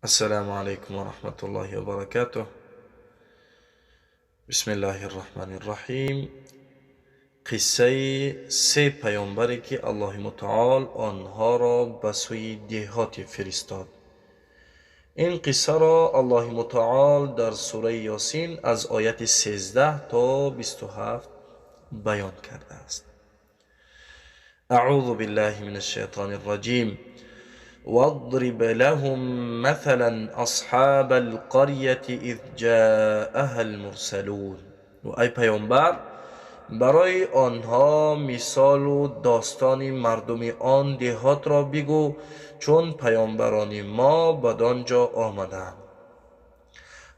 السلام عليكم ورحمة الله وبركاته. بسم الله الرحمن الرحیم. قصه سه پیامبری که الله متعال آنها را به سوی دهات فرستاد. این قصه را الله متعال در سوره یاسین از آیت 13 تا 27 بیان کرده است. اعوذ بالله من الشیطان الرجیم. واضرب لهم مثلا اصحاب القرية اذ جاءها المرسلون. و ای پیامبر برای آنها مثال و داستان مردم آن دهات را بگو چون پیامبران ما بدانجا آمدند.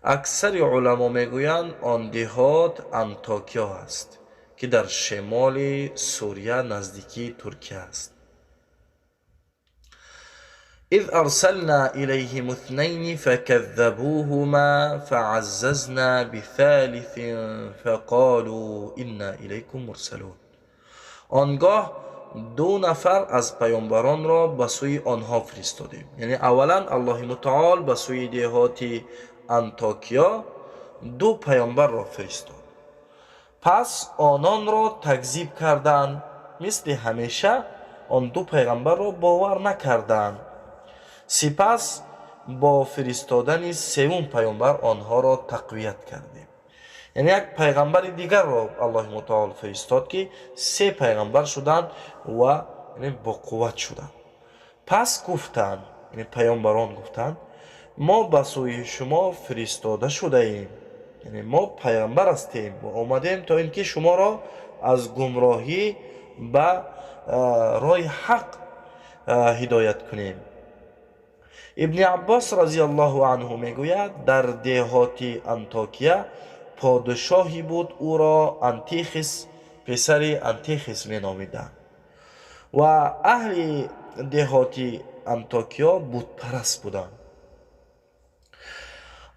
اکثر علما میگویند آن دهات انطاکیا است که در شمال سوریه نزدیکی ترکیه است. اذ ارسلنا الیهم اثنین فكذبوهما فعززنا بثالث فقالوا انا الیکم مرسلون. آنگاه دو نفر از پیامبران را به سوی آنها فرستادیم. یعنی اولا الله متعال به سوی دهات انطاکیا دو پیامبر را فرستاد. پس آنان را تکذیب کردند، مثل همیشه آن دو پیغمبر را باور نکردند. سپس با فرستادن سوم پیامبر آنها را تقویت کردیم. یعنی یک پیغمبر دیگر را الله متعال فرستاد که سه پیغمبر شدند و یعنی با قوت شدند. پس گفتند، یعنی پیامبران گفتند ما به سوی شما فرستاده شده ایم، یعنی ما پیغمبر هستیم و آمدیم تا اینکه شما را از گمراهی به راه حق هدایت کنیم. ابن عباس رضی الله عنه میگوید در دهات انطاکیه پادشاهی بود، او را انتیخس پسر انتیخس می نامیدند و اهل دهات انطاکیا بت پرست بودند.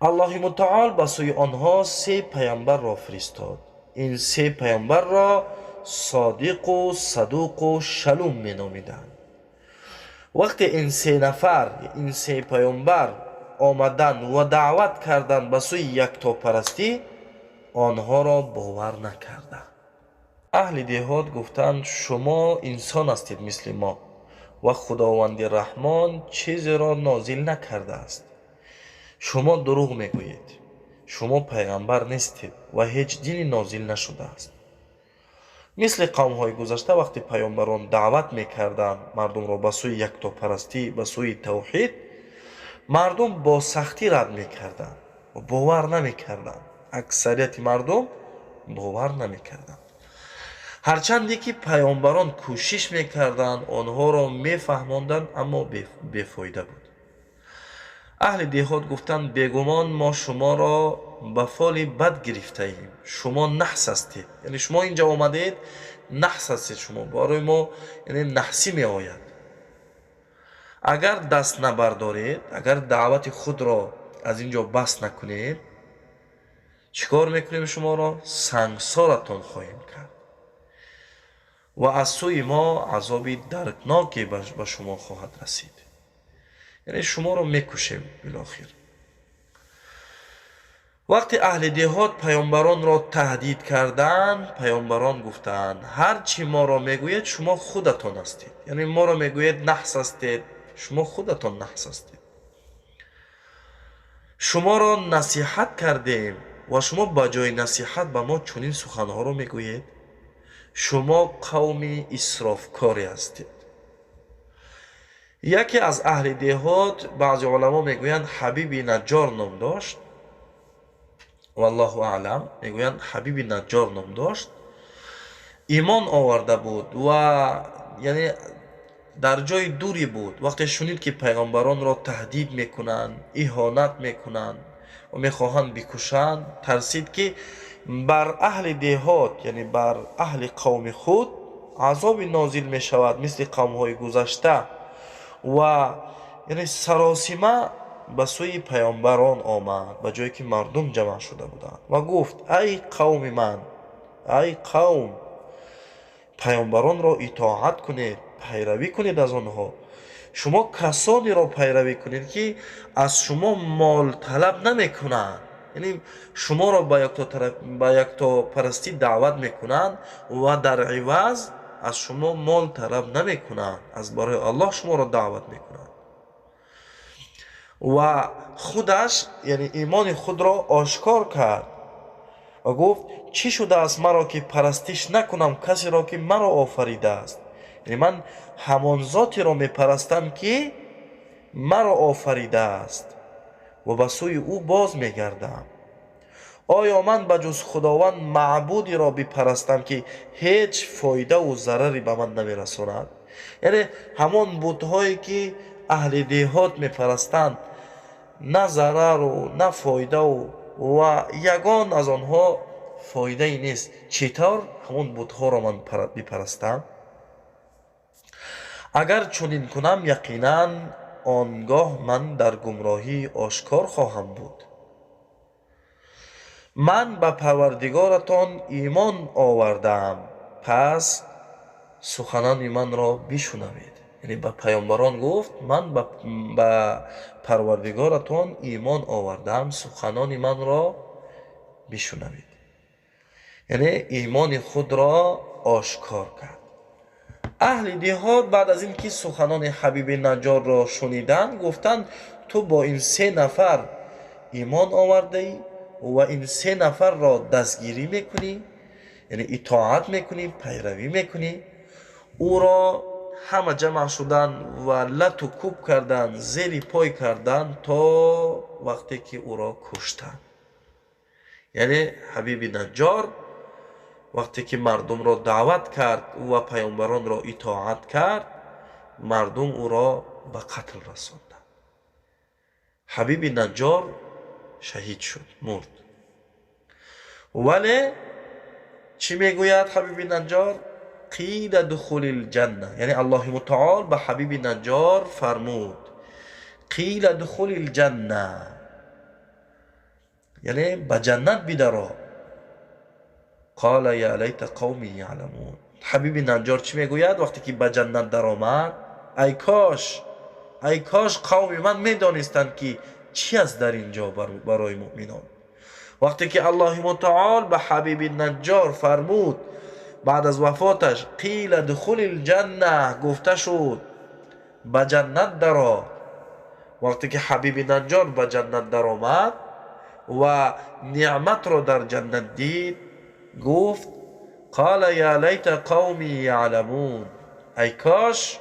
الله متعال به سوی آنها سه پیامبر را فرستاد. این سه پیامبر را صادق و صدوق و شلوم می نامیدند. وقتی این سه نفر، این سه پیامبر آمدن و دعوت کردند به سوی یکتاپرستی، آنها را باور نکردند. اهل دهات گفتند شما انسان هستید مثل ما و خداوند رحمان چیزی را نازل نکرده است. شما دروغ میگویید، شما پیغمبر نیستید و هیچ دینی نازل نشده است. مثل قوم های گذشته وقتی پیامبران دعوت میکردند مردم را به سوی یکتاپرستی، به سوی توحید، مردم با سختی رد میکردند و باور نمیکردند. اکثریت مردم باور نمیکردند، هرچندی که پیامبران کوشش میکردند آنها را میفهماندند، اما بیفایده بود. اهل دهات گفتند بیگمان ما شما را به فال بد گرفته ایم، شما نحس هستید، یعنی شما اینجا آمدید نحس هستید، شما برای ما یعنی نحسی می آید. اگر دست نبردارید، اگر دعوت خود را از اینجا بس نکنید، چیکار میکنیم؟ شما را سنگسارتان خواهیم کرد و از سوی ما عذابی دردناکی به شما خواهد رسید، یعنی شما را میکشیم بالاخره. وقتی اهل دهات پیامبران را تهدید کردند، پیامبران گفتند هرچی ما را میگوید شما خودتان هستید، یعنی ما را میگوید نحس هستید، شما خودتان نحس هستید. شما را نصیحت کردیم و شما با جای نصیحت به ما چنین سخنها را میگویید. شما قوم اسرافکاری هستید. یکی از اهل دهات، بعضی علما میگویند حبیب نجار نام داشت، والله اعلم، میگویند حبیب نجار نام داشت، ایمان آورده بود و یعنی در جای دوری بود. وقتی شنید که پیغمبران را تهدید میکنند، اهانت میکنند و میخواهند بکشند، ترسید که بر اهل دهات، یعنی بر اهل قوم خود عذاب نازل میشود مثل قوم های گذشته و یعنی سراسیمه به سوی پیامبران آمد به جایی که مردم جمع شده بودند و گفت ای قوم من، ای قوم، پیامبران را اطاعت کنید، پیروی کنید از آنها، شما کسانی را پیروی کنید که از شما مال طلب نمی کنند، یعنی شما را به یک تا پرستی دعوت میکنند و در عوض از شما مال طلب نمی کنند، از برای الله شما را دعوت میکنند و خودش یعنی ایمان خود را آشکار کرد و گفت چی شده است مرا که پرستش نکنم کسی را که مرا آفریده است؟ یعنی من همان ذاتی را میپرستم که مرا آفریده است و به سوی او باز میگردم. آیا من بجز خداوند معبودی را بپرستم که هیچ فایده و ضرری به من نمیرساند؟ یعنی همان بت‌هایی که اهل دیهات میپرستند نه ضرر و نه فایده و یگان از آنها فایده ای نیست، چطور همون بت‌ها را من بپرستم؟ اگر چنین کنم یقینا آنگاه من در گمراهی آشکار خواهم بود. من به پروردگارتان ایمان آوردم پس سخنان من را بشنوید. یعنی به پیامبران گفت من به پروردگارتان ایمان آوردم، سخنان من را بشنوید. یعنی ایمان خود را آشکار کرد. اهل دیهات بعد از اینکه سخنان حبیب نجار را شنیدند گفتند تو با این 3 نفر ایمان آورده ای و این 3 نفر را دستگیری میکنی، یعنی اطاعت میکنی، پیروی میکنی. او را همه جمع شدن و لط و کوب کردن، زیر پای کردن تا وقتی که او را کشتند. یعنی حبیب نجار وقتی که مردم را دعوت کرد و پیامبران را اطاعت کرد، مردم او را به قتل رساندند. حبیب نجار شهید شد، مرد. ولی چی میگوید حبیب نجار؟ قیل دخول الجنه، یعنی الله متعال به حبیب نجار فرمود قیل دخول الجنه، یعنی به جنت بدرو. قال یا لیت قومی یعلمون. حبیب نجار چی میگوید وقتی که به جنت در آمد؟ ای کاش قوم من میدانستند که چی است در اینجا برای مؤمنان. وقتی که الله متعال به حبیب نجار فرمود بعد از وفاتش قیل دخول الجنه، گفته شد به جنت درآ. وقتی که حبیب نجار به جنت در آمد و نعمت را در جنت دید گفت قال یا لیت قومی یعلمون، ای کاش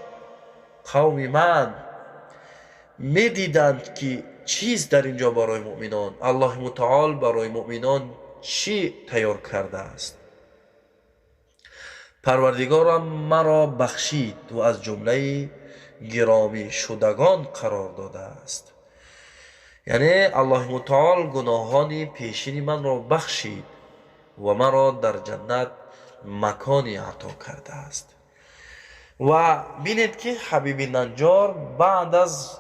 قوم من میدیدند که چیز در اینجا برای مؤمنان، الله متعال برای مؤمنان چی تیار کرده است. پروردگارم مرا بخشید و از جمله گرامی شدگان قرار داده است. یعنی الله متعال گناهان پیشین من را بخشید و مرا در جنت مکانی عطا کرده است. و بینید که حبیب نجار بعد از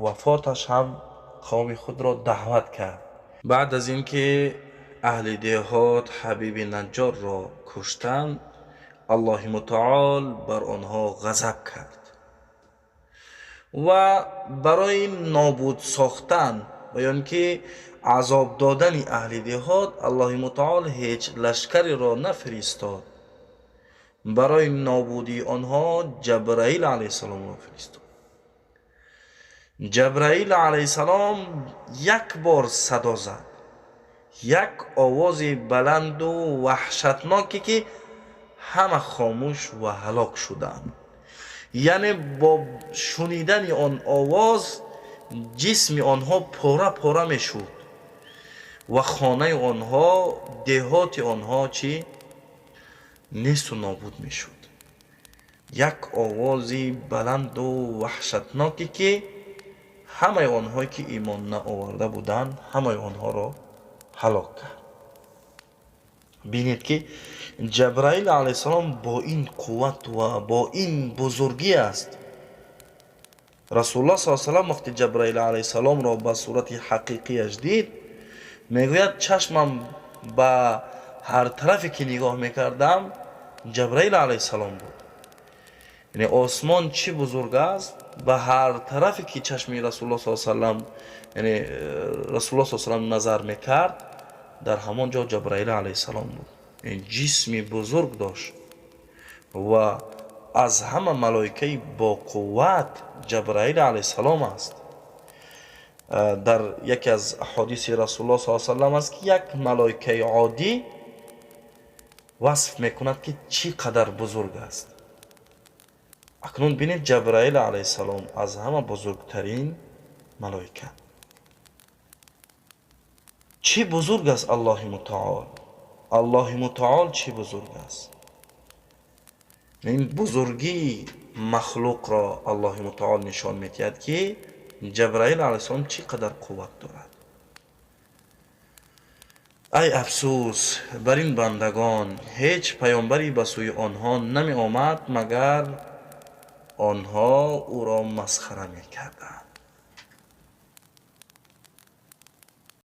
وفاتش هم قوم خود را دعوت کرد. بعد از اینکه اهل دیهات حبیب نجار را کشتند الله متعال بر آنها غضب کرد و برای نابود ساختن و یا اینکه عذاب دادن اهل دیهات الله متعال هیچ لشکری را نفرستاد. برای نابودی آنها جبرائیل علیه السلام را فرستاد. جبرائیل علیه السلام یک بار صدا زد، یک آواز بلند و وحشتناکی که همه خاموش و هلاک شدند. یعنی با شنیدن آن آواز جسم آنها پاره پاره می شد و خانه آنها، دهات آنها چی؟ نیست و نابود می شد. یک آوازی بلند و وحشتناکی که همه آنهایی که ایمان نآورده بودند همه آنها را هلاک کرد. بینید که جبرائیل علیه السلام با این قوت و با این بزرگی است. رسول الله صلی الله علیه و سلم وقتی جبرائیل علیه السلام را به صورت حقیقیش دید میگوید چشمم به هر طرفی که نگاه میکردم جبرائیل علیه السلام بود. یعنی آسمان چی بزرگ است به هر طرفی که چشم رسول الله صلی الله علیه و سلم، یعنی رسول الله صلی الله علیه و سلم نظر میکرد، در همان جا جبرائیل علیه السلام بود. این جسمی بزرگ داشت و از همه ملائکه با قوت جبرائیل علیه السلام است. در یکی از احادیث رسول الله صلی الله علیه و سلم است که یک ملائکه عادی وصف میکند که چقدر بزرگ است. اکنون بینید جبرائیل علیه السلام از همه بزرگترین ملائکه. چی بزرگ است الله متعال، الله متعال چی بزرگ است. این بزرگی مخلوق را الله متعال نشان میدهد که جبرائیل علیه السلام چقدر قوت دارد. ای افسوس بر این بندگان، هیچ پیامبری به سوی آنها نمی آمد مگر آنها او را مسخره می کردند.